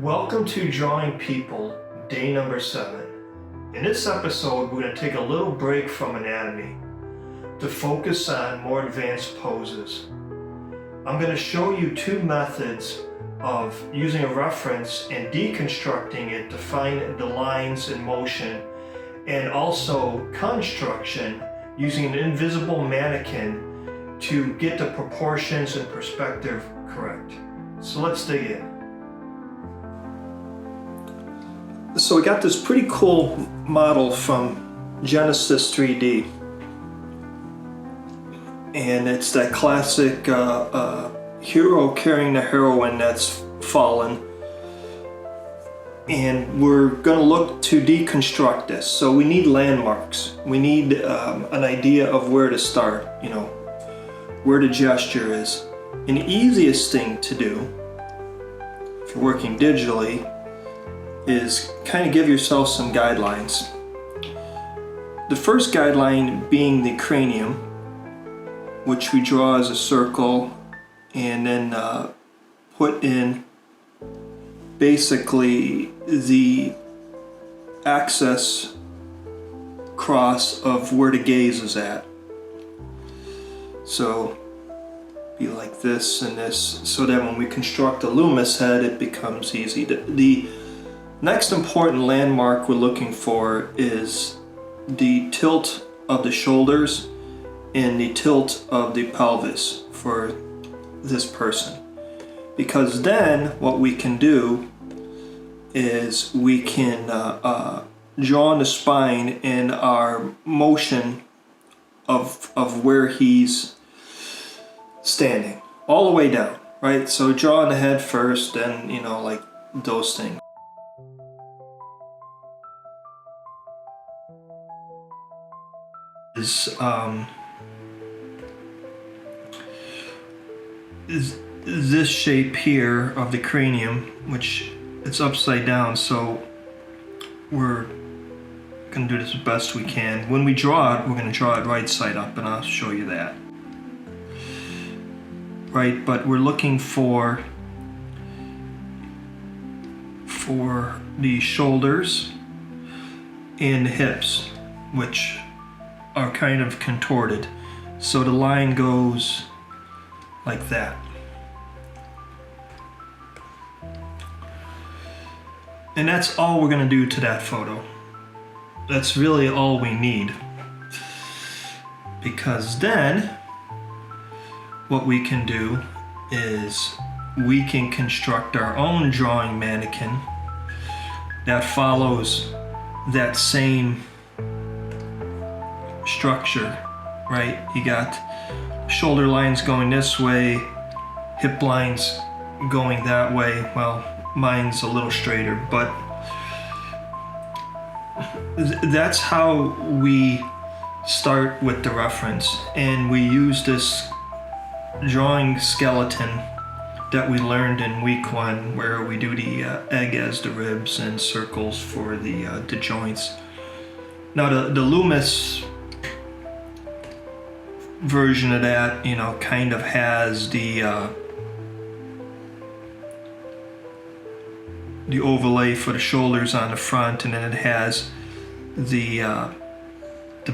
Welcome to Drawing People, day number 7. In this episode, we're going to take a little break from anatomy to focus on more advanced poses. I'm going to show you two methods of using a reference and deconstructing it to find the lines in motion, and also construction using an invisible mannequin to get the proportions and perspective correct. So let's dig in. So we got this pretty cool model from Genesis 3D, and it's that classic hero carrying the heroine that's fallen, and we're going to look to deconstruct this. So we need landmarks, we need an idea of where to start, where the gesture is. And the easiest thing to do if you're working digitally is kind of give yourself some guidelines. The first guideline being the cranium, which we draw as a circle and then put in basically the axis cross of where the gaze is at. So be like this and this, so that when we construct a Loomis head, it becomes easy. The next important landmark we're looking for is the tilt of the shoulders and the tilt of the pelvis for this person. Because then what we can do is we can draw on the spine in our motion of where he's standing, all the way down, right? So draw on the head first, and like those things. Is this shape here of the cranium, which it's upside down, so we're going to do this as best we can. When we draw it, we're going to draw it right side up, and I'll show you that. Right, but we're looking for the shoulders and the hips, which are kind of contorted. So the line goes like that. And that's all we're going to do to that photo. That's really all we need. Because then what we can do is we can construct our own drawing mannequin that follows that same structure, right? You got shoulder lines going this way, hip lines going that way. Well, mine's a little straighter, but that's how we start with the reference. And we use this drawing skeleton that we learned in week 1, where we do the egg as the ribs and circles for the joints. Now the Loomis version of that, kind of has the overlay for the shoulders on the front, and then it has the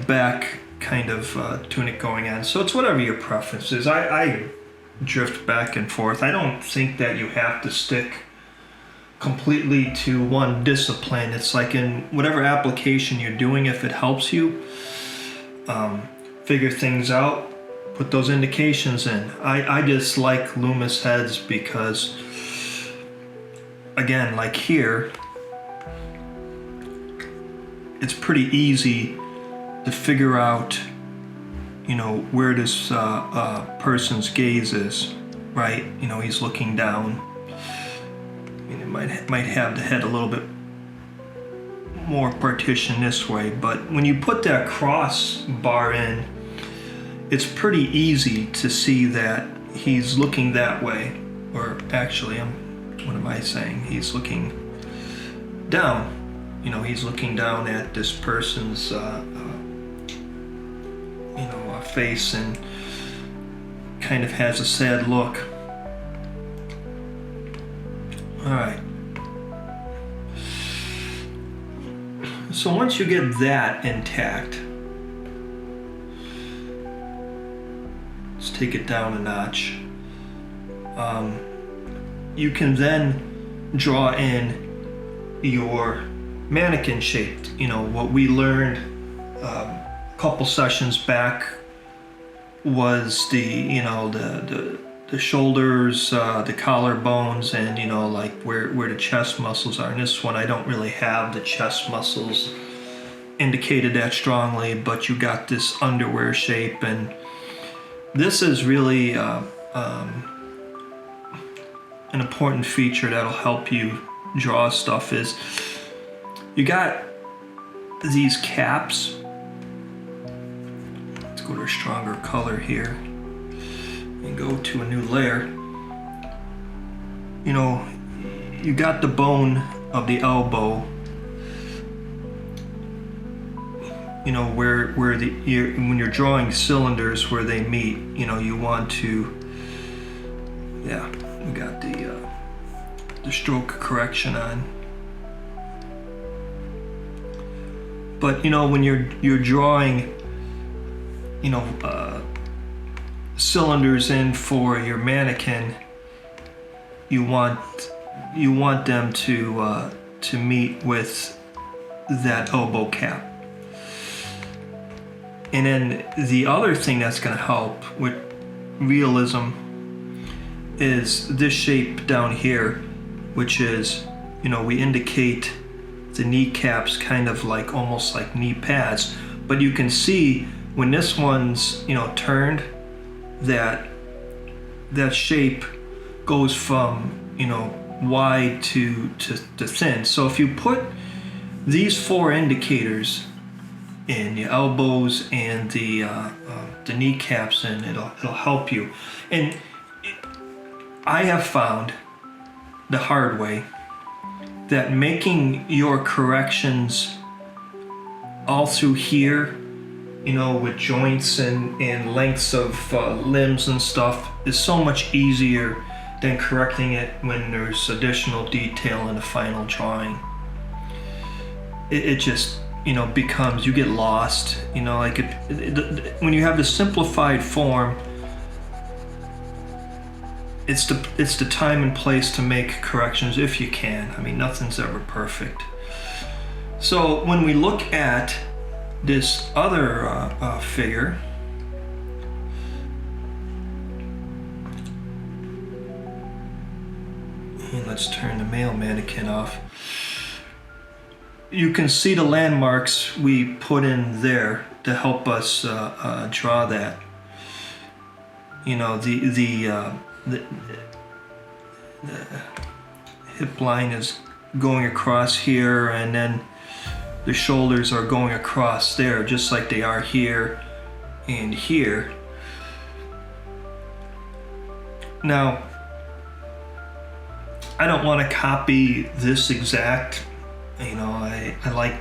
back kind of tunic going on. So it's whatever your preference is. I drift back and forth. I don't think that you have to stick completely to one discipline. It's like in whatever application you're doing, if it helps you figure things out, put those indications in. I just like Loomis heads because, again, like here, it's pretty easy to figure out where this person's gaze is, right? He's looking down. It might have the head a little bit more partitioned this way, but when you put that cross bar in, it's pretty easy to see that he's looking that way. Or actually, what am I saying? He's looking down. He's looking down at this person's face, and kind of has a sad look. All right. So once you get that intact, let's take it down a notch. You can then draw in your mannequin shape. You know, what we learned a couple sessions back was the shoulders, the collarbones, and like where the chest muscles are. In this one, I don't really have the chest muscles indicated that strongly, but you got this underwear shape, and this is really an important feature that'll help you draw stuff. Is you got these caps. Let's go to a stronger color here and go to a new layer. You got the bone of the elbow, where when you're drawing cylinders where they meet, you want to, we got the stroke correction on. But when you're drawing cylinders in for your mannequin, you want them to meet with that elbow cap. And then the other thing that's going to help with realism is this shape down here, which is, we indicate the kneecaps kind of like almost like knee pads, but you can see when this one's turned, that shape goes from wide to thin. So if you put these 4 indicators in your elbows and the kneecaps in, it'll help you. And I have found the hard way that making your corrections all through here, with joints and lengths of limbs and stuff, is so much easier than correcting it when there's additional detail in the final drawing. It just becomes, you get lost. Like when you have the simplified form, it's the time and place to make corrections if you can. I mean, nothing's ever perfect. So when we look at this other figure, and let's turn the male mannequin off. You can see the landmarks we put in there to help us draw that. The hip line is going across here, and then the shoulders are going across there, just like they are here and here. Now, I don't want to copy this exact. I like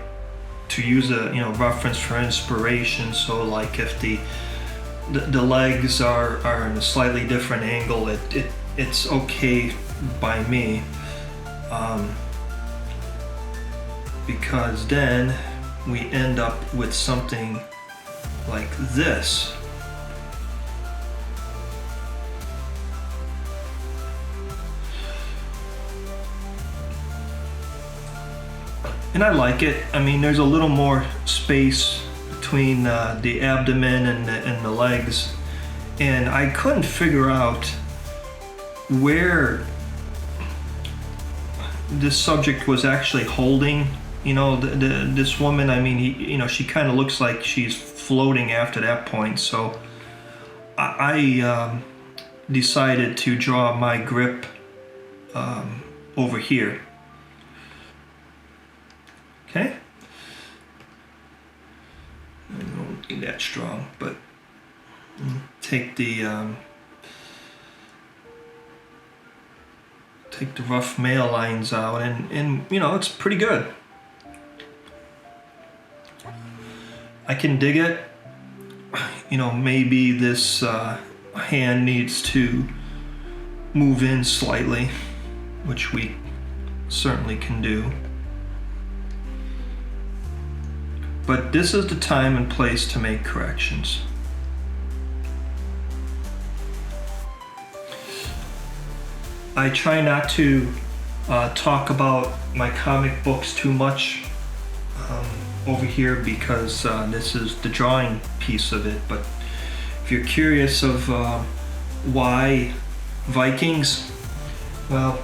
to use a reference for inspiration. So like if the legs are in a slightly different angle, it's okay by me, because then we end up with something like this. And I like it. I mean, there's a little more space between the abdomen and the legs, and I couldn't figure out where this subject was actually holding. This woman. I mean, she kind of looks like she's floating after that point. So I decided to draw my grip over here. Okay. I don't get that strong, but take the rough male lines out, and it's pretty good. I can dig it. Maybe this hand needs to move in slightly, which we certainly can do. but this is the time and place to make corrections. I try not to talk about my comic books too much over here because this is the drawing piece of it, but if you're curious of why Vikings, well,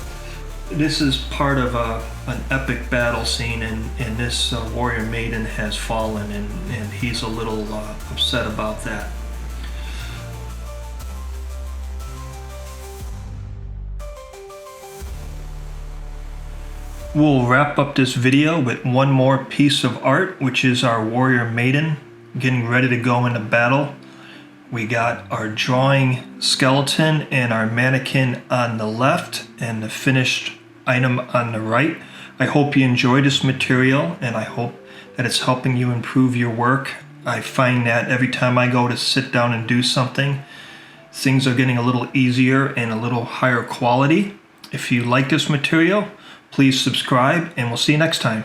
this is part of an epic battle scene, and this warrior maiden has fallen, and he's a little upset about that. We'll wrap up this video with one more piece of art, which is our warrior maiden getting ready to go into battle. We got our drawing skeleton and our mannequin on the left and the finished item on the right. I hope you enjoyed this material, and I hope that it's helping you improve your work. I find that every time I go to sit down and do something, things are getting a little easier and a little higher quality. If you like this material, please subscribe, and we'll see you next time.